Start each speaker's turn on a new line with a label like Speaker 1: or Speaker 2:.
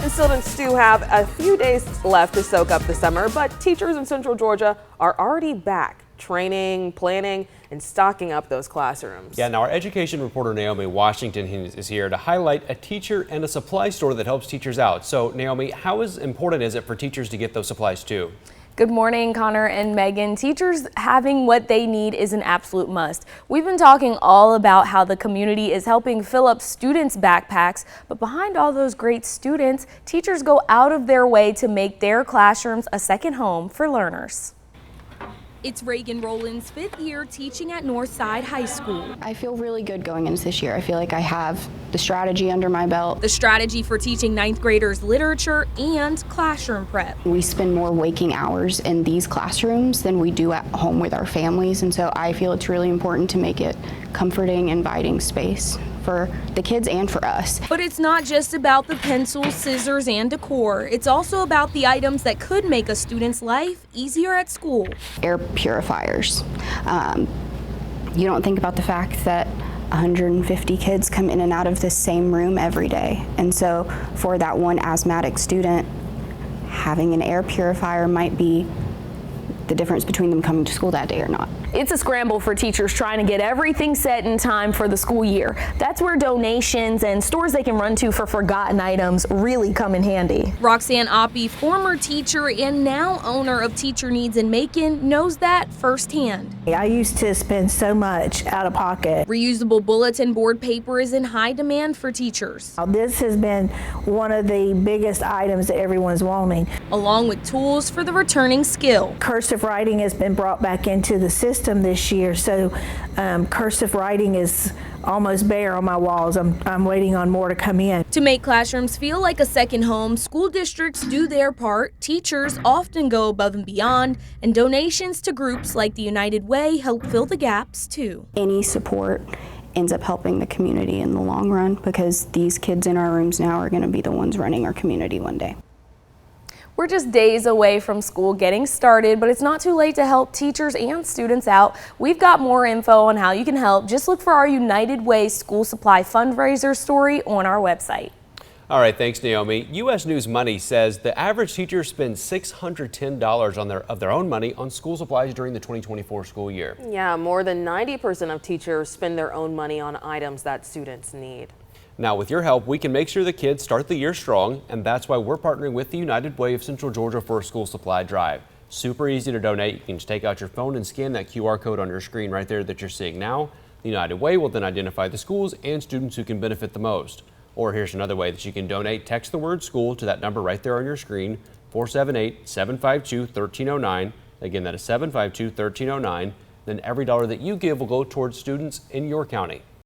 Speaker 1: And students do have a few days left to soak up the summer, but teachers in Central Georgia are already back training, planning, and stocking up those classrooms.
Speaker 2: Yeah, now our education reporter Naomi Washington is here to highlight a teacher and a supply store that helps teachers out. So Naomi, how important is it for teachers to get those supplies too?
Speaker 3: Good morning, Connor and Megan. Teachers having what they need is an absolute must. We've been talking all about how the community is helping fill up students' backpacks, but behind all those great students, teachers go out of their way to make their classrooms a second home for learners. It's Reagan Rowland's 5th year teaching at Northside High School.
Speaker 4: I feel really good going into this year. I feel like I have the strategy under my belt.
Speaker 3: The strategy for teaching 9th graders literature and classroom prep.
Speaker 4: We spend more waking hours in these classrooms than we do at home with our families, and so I feel it's really important to make it comforting, inviting space for the kids and for us.
Speaker 3: But it's not just about the pencils, scissors, and decor. It's also about the items that could make a student's life easier at school.
Speaker 4: Air purifiers. You don't think about the fact that 150 kids come in and out of this same room every day. And so for that one asthmatic student, having an air purifier might be the difference between them coming to school that day or not.
Speaker 3: It's a scramble for teachers trying to get everything set in time for the school year. That's where donations and stores they can run to for forgotten items really come in handy. Roxanne Oppie, former teacher and now owner of Teacher Needs in Macon, knows that firsthand.
Speaker 5: I used to spend so much out of pocket.
Speaker 3: Reusable bulletin board paper is in high demand for teachers.
Speaker 5: This has been one of the biggest items that everyone's wanting.
Speaker 3: Along with tools for the returning skill.
Speaker 5: Cursive writing has been brought back into the system this year, so cursive writing is almost bare on my walls. I'm waiting on more to come in.
Speaker 3: To make classrooms feel like a second home, school districts do their part, teachers often go above and beyond, and donations to groups like the United Way help fill the gaps too.
Speaker 4: Any support ends up helping the community in the long run, because these kids in our rooms now are going to be the ones running our community one day.
Speaker 3: We're just days away from school getting started, but it's not too late to help teachers and students out. We've got more info on how you can help. Just look for our United Way school supply fundraiser story on our website.
Speaker 2: All right, thanks, Naomi. U.S. News Money says the average teacher spends $610 of their own money on school supplies during the 2024 school year.
Speaker 1: Yeah, more than 90% of teachers spend their own money on items that students need.
Speaker 2: Now, with your help, we can make sure the kids start the year strong, and that's why we're partnering with the United Way of Central Georgia for a school supply drive. Super easy to donate. You can just take out your phone and scan that QR code on your screen right there that you're seeing now. The United Way will then identify the schools and students who can benefit the most. Or here's another way that you can donate. Text the word school to that number right there on your screen, 478-752-1309. Again, that is 752-1309. Then every dollar that you give will go towards students in your county.